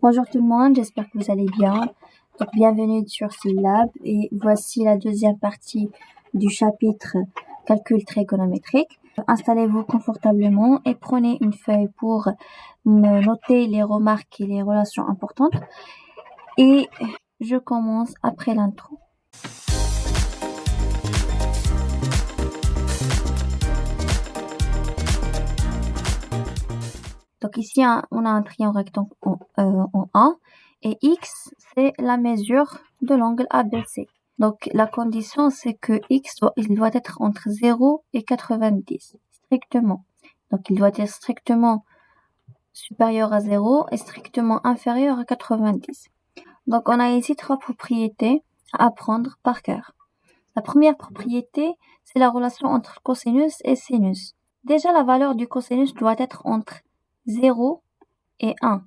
Bonjour tout le monde, j'espère que vous allez bien. Donc, bienvenue sur Syllab et voici la deuxième partie du chapitre calcul trigonométrique. Installez-vous confortablement et prenez une feuille pour noter les remarques et les relations importantes. Et je commence après l'intro. Donc ici, on a un triangle rectangle en A et X, c'est la mesure de l'angle ABC. Donc la condition, c'est que X il doit être entre 0 et 90, strictement. Donc il doit être strictement supérieur à 0 et strictement inférieur à 90. Donc on a ici trois propriétés à apprendre par cœur. La première propriété, c'est la relation entre cosinus et sinus. Déjà, la valeur du cosinus doit être entre 0 et 1,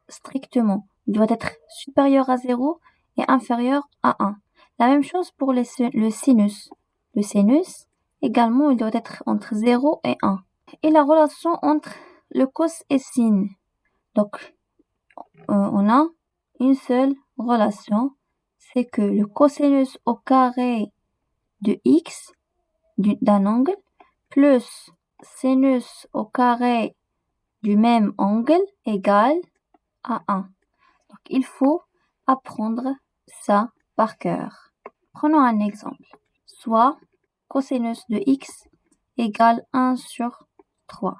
strictement. Il doit être supérieur à 0 et inférieur à 1. La même chose pour le sinus. Le sinus, également, il doit être entre 0 et 1. Et la relation entre le cos et sin. Donc, on a une seule relation, c'est que le cosinus au carré de x d'un angle plus sinus au carré du même angle égale à 1. Donc, il faut apprendre ça par cœur. Prenons un exemple. Soit cosinus de x égale 1 sur 3.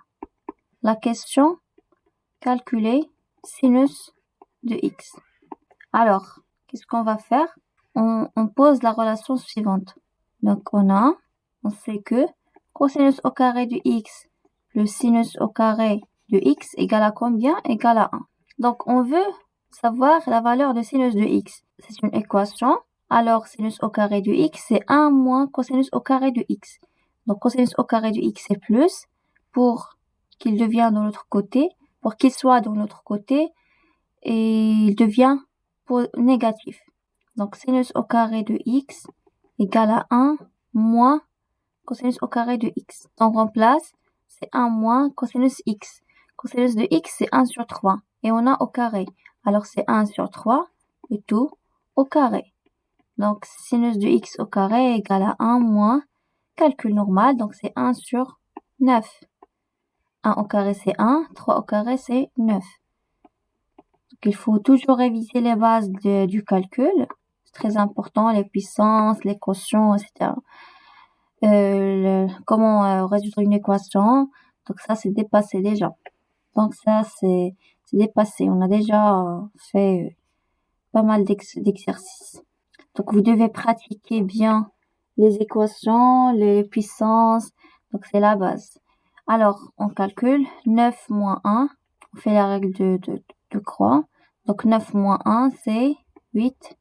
La question, calculer sinus de x. Alors, qu'est-ce qu'on va faire? On pose la relation suivante. Donc, on sait que cosinus au carré de x plus sinus au carré de x égale à combien? Égale à 1. Donc, on veut savoir la valeur de sinus de x. C'est une équation. Alors, sinus au carré de x, c'est 1 moins cosinus au carré de x. Donc, cosinus au carré de x, c'est plus. Pour qu'il devienne de l'autre côté, pour qu'il soit de l'autre côté, et il devient négatif. Donc, sinus au carré de x égale à 1 moins cosinus au carré de x. On remplace, c'est 1 moins cosinus x. Cosinus de x, c'est 1 sur 3. Et on a au carré. Alors, c'est 1 sur 3, et tout au carré. Donc, sinus de x au carré égale à 1 moins calcul normal. Donc, c'est 1 sur 9. 1 au carré, c'est 1. 3 au carré, c'est 9. Donc, il faut toujours réviser les bases du calcul. C'est très important, les puissances, les quotients, etc. Comment résoudre une équation. Donc, ça, c'est dépassé déjà. Donc, ça, c'est dépassé. On a déjà fait pas mal d'exercices. Donc, vous devez pratiquer bien les équations, les puissances. Donc, c'est la base. Alors, on calcule 9 moins 1. On fait la règle de croix. Donc, 9 moins 1, c'est 8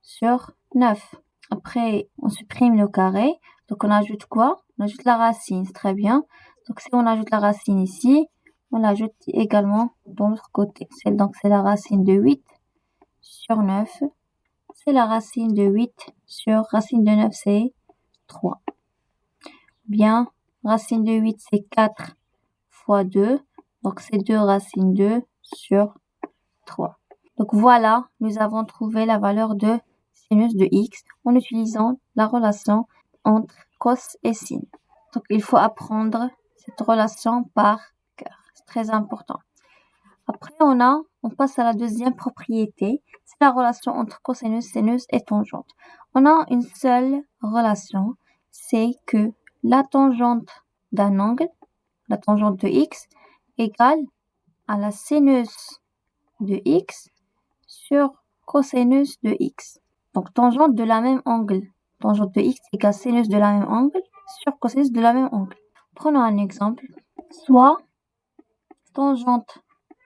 sur 9. Après, on supprime le carré. Donc, on ajoute quoi? On ajoute la racine. C'est très bien. Donc, si on ajoute la racine ici, on l'ajoute également de l'autre côté. Donc, c'est la racine de 8 sur 9. C'est la racine de 8 sur racine de 9, c'est 3. Bien, racine de 8, c'est 4 fois 2. Donc, c'est 2 racines 2 sur 3. Donc, voilà, nous avons trouvé la valeur de sinus de x en utilisant la relation entre cos et sin. Donc, il faut apprendre cette relation par cœur. C'est très important. Après, on passe à la deuxième propriété. C'est la relation entre cosinus, sinus et tangente. On a une seule relation. C'est que la tangente d'un angle, la tangente de x, égale à la sinus de x sur cosinus de x. Donc, tangente de la même angle. Tangente de x égale sinus de la même angle sur cosinus de la même angle. Prenons un exemple. Soit tangente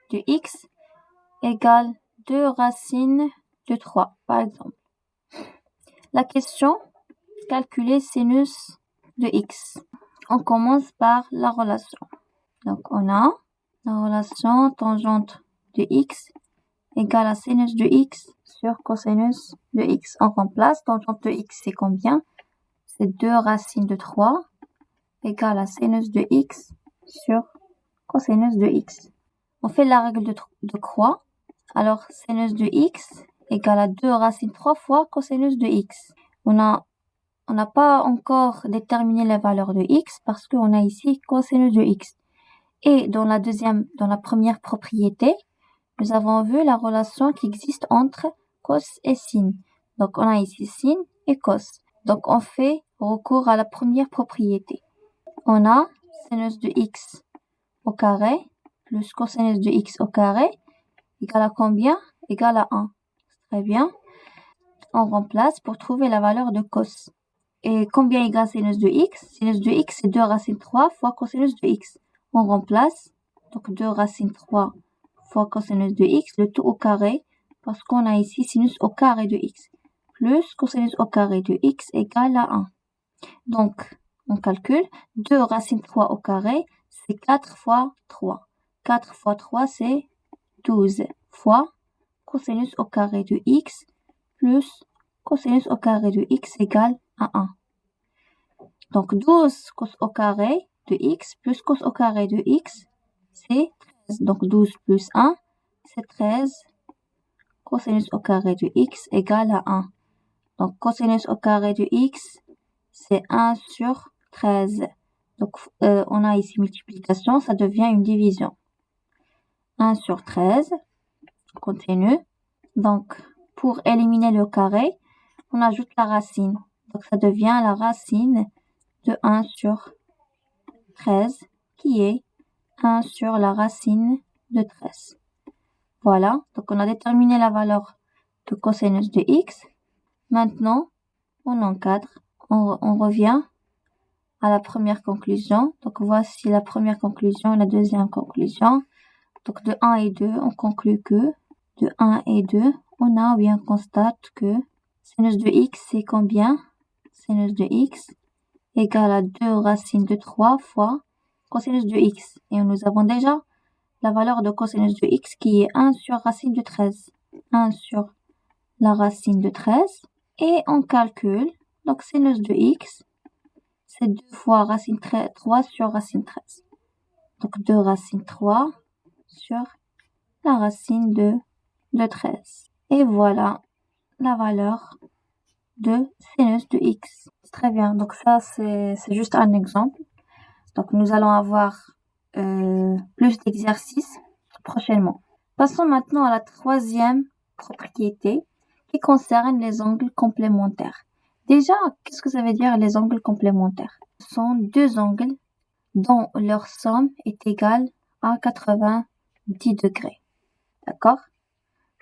de x égale 2 racines de 3, par exemple. La question, calculer sinus de x. On commence par la relation. Donc, on a la relation tangente de x égale à sinus de x sur cosinus de x. On remplace, tangente de x, c'est combien? C'est 2 racines de 3 égale à sinus de x sur cosinus de x. On fait la règle de croix. Alors, sinus de x égale à 2 racine 3 fois cosinus de x. On n'a pas encore déterminé la valeur de x parce qu'on a ici cosinus de x. Et dans la première propriété, nous avons vu la relation qui existe entre cos et sin. Donc, on a ici sin et cos. Donc, on fait recours à la première propriété. On a sinus de x au carré plus cosinus de x au carré égale à combien? Égale à 1. Très bien. On remplace pour trouver la valeur de cos. Et combien égale sinus de x? Sinus de x, c'est 2 racine 3 fois cosinus de x. On remplace. Donc, 2 racine 3 fois cosinus de x, le tout au carré, parce qu'on a ici sinus au carré de x, plus cosinus au carré de x égale à 1. Donc, on calcule. 2 racine 3 au carré, c'est 4 fois 3. 4 fois 3, c'est 12 fois cosinus au carré de x plus cosinus au carré de x égale à 1. Donc 12 cos au carré de x plus cos au carré de x, c'est 13. Donc 12 plus 1, c'est 13 cosinus au carré de x égale à 1. Donc cosinus au carré de x, c'est 1 sur 13. Donc on a ici multiplication, ça devient une division. 1 sur 13, on continue. Donc pour éliminer le carré, on ajoute la racine. Donc ça devient la racine de 1 sur 13 qui est 1 sur la racine de 13. Voilà, donc on a déterminé la valeur de cosinus de x. Maintenant, on encadre, on revient à la première conclusion. Donc voici la première conclusion, la deuxième conclusion. Donc de 1 et 2, on conclut que de 1 et 2, on a ou bien constate que sinus de x c'est combien? Sinus de x égale à 2 racine de 3 fois cosinus de x. Et nous avons déjà la valeur de cosinus de x qui est 1 sur racine de 13. 1 sur la racine de 13. Et on calcule, donc sinus de x, c'est 2 fois racine 3 sur racine 13. Donc 2 racine 3 sur la racine de 13. Et voilà la valeur de sinus de x. Très bien, donc ça c'est juste un exemple. Donc nous allons avoir plus d'exercices prochainement. Passons maintenant à la troisième propriété qui concerne les angles complémentaires. Déjà, qu'est-ce que ça veut dire les angles complémentaires? Ce sont deux angles dont leur somme est égale à 90 degrés. D'accord?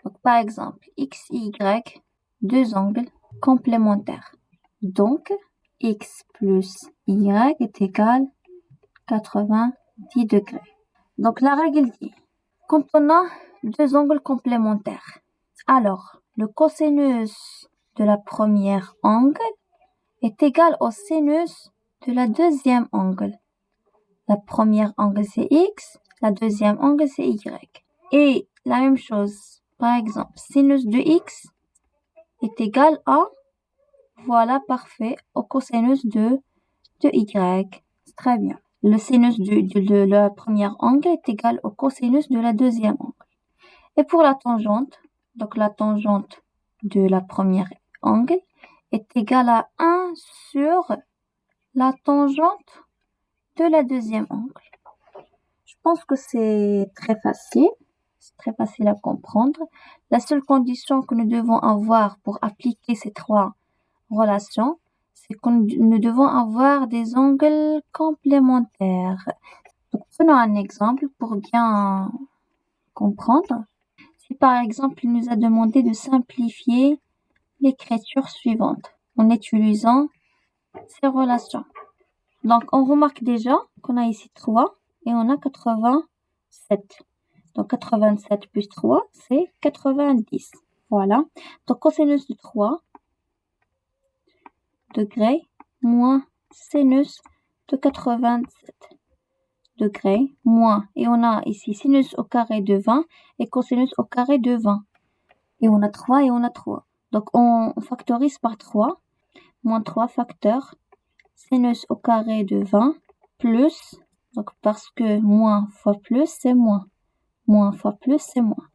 Donc par exemple, x et y, deux angles complémentaires. Donc, x plus y est égal à 90 degrés. Donc la règle dit, quand on a deux angles complémentaires, alors le cosinus de la première angle est égal au sinus de la deuxième angle. La première angle c'est x, la deuxième angle c'est y. Et la même chose, par exemple, sinus de x est égal à, voilà, parfait, au cosinus de y. C'est très bien. Le sinus de la première angle est égal au cosinus de la deuxième angle. Et pour la tangente, donc la tangente de la première angle est égale à 1 sur la tangente de la deuxième angle. Je pense que c'est très facile à comprendre. La seule condition que nous devons avoir pour appliquer ces trois relations, c'est que nous devons avoir des angles complémentaires. Donc, prenons un exemple pour bien comprendre. Si par exemple, il nous a demandé de simplifier l'écriture suivante en utilisant ces relations. Donc, on remarque déjà qu'on a ici 3 et on a 87. Donc, 87 plus 3, c'est 90. Voilà. Donc, cosinus de 3 degrés moins sinus de 87 degrés moins. Et on a ici sinus au carré de 20 et cosinus au carré de 20. Et on a 3 et on a 3. Donc, on factorise par 3. Moins 3 facteurs sinus au carré de 20 plus, donc parce que moins fois plus, c'est moins. Moins fois plus, c'est moins.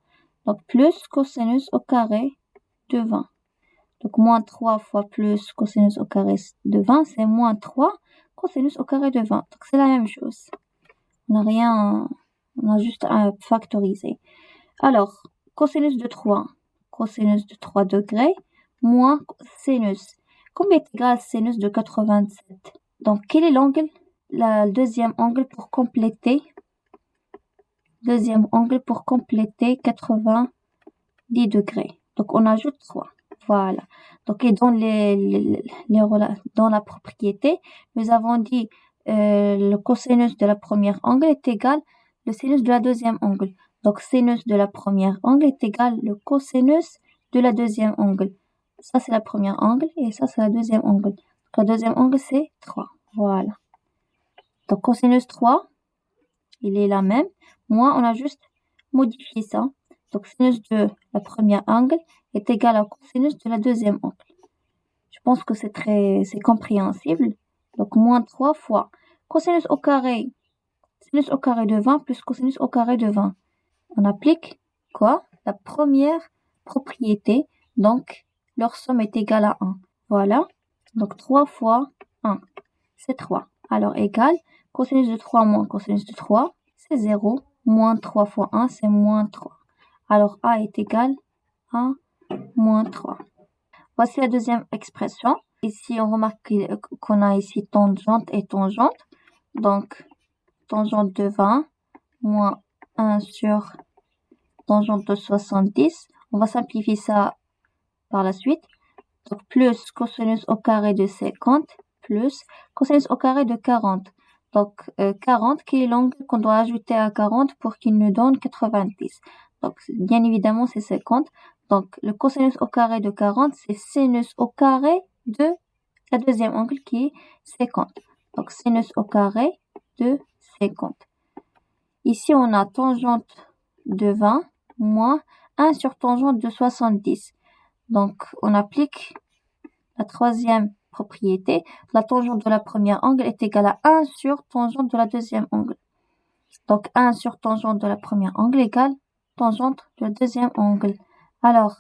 Donc, plus cosinus au carré de 20. Donc, moins 3 fois plus cosinus au carré de 20, c'est moins 3 cosinus au carré de 20. Donc, c'est la même chose. On a juste à factoriser. Alors, cosinus de 3 degrés, moins sinus. Combien est égal sinus de 87? Donc, quel est l'angle? Le deuxième angle pour compléter. 90 degrés. Donc, on ajoute 3. Voilà. Donc, et dans dans la propriété, nous avons dit le cosinus de la première angle est égal le sinus de la deuxième angle. Donc, sinus de la première angle est égal le cosinus de la deuxième angle. Ça, c'est la première angle et ça, c'est la deuxième angle. Donc, la deuxième angle, c'est 3. Voilà. Donc, cosinus 3, il est la même. Moi, on a juste modifié ça. Donc, sinus de la première angle est égal à cosinus de la deuxième angle. Je pense que c'est compréhensible. Donc, moins 3 fois cosinus au carré, sinus au carré de 20 plus cosinus au carré de 20. On applique quoi? La première propriété. Donc, leur somme est égale à 1. Voilà. Donc, 3 fois 1, c'est 3. Alors, égal, cosinus de 3 moins cosinus de 3, c'est 0. Moins 3 fois 1, c'est moins 3. Alors, A est égal à moins 3. Voici la deuxième expression. Ici, on remarque qu'on a ici tangente et tangente. Donc, tangente de 20 moins 1 sur tangente de 70. On va simplifier ça par la suite. Donc, plus cosinus au carré de 50 plus cosinus au carré de 40. Donc, 40, qui est l'angle qu'on doit ajouter à 40 pour qu'il nous donne 90. Donc, bien évidemment, c'est 50. Donc, le cosinus au carré de 40, c'est sinus au carré de la deuxième angle qui est 50. Donc, sinus au carré de 50. Ici, on a tangente de 20 moins 1 sur tangente de 70. Donc, on applique la troisième propriété. La tangente de la première angle est égale à 1 sur tangente de la deuxième angle. Donc, 1 sur tangente de la première angle égale tangente de la deuxième angle. Alors,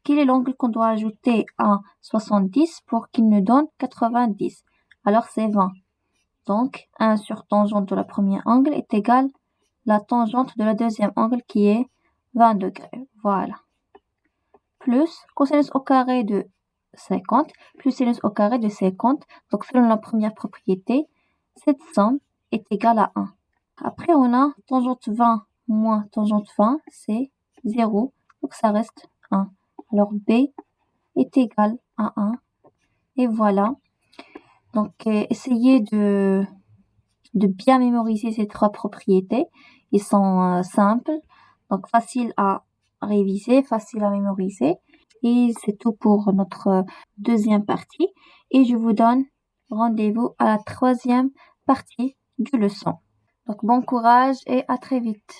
quel est l'angle qu'on doit ajouter à 70 pour qu'il nous donne 90? Alors, c'est 20. Donc, 1 sur tangente de la première angle est égal la tangente de la deuxième angle qui est 20 degrés. Voilà. Plus cosinus au carré de 50 plus sinus au carré de 50. Donc, selon la première propriété, cette somme est égale à 1. Après, on a tangente 20 moins tangente 20, c'est 0. Donc, ça reste 1. Alors, B est égal à 1. Et voilà. Donc, essayez de bien mémoriser ces trois propriétés. Ils sont simples, donc faciles à réviser, faciles à mémoriser. Et c'est tout pour notre deuxième partie. Et je vous donne rendez-vous à la troisième partie du leçon. Donc bon courage et à très vite.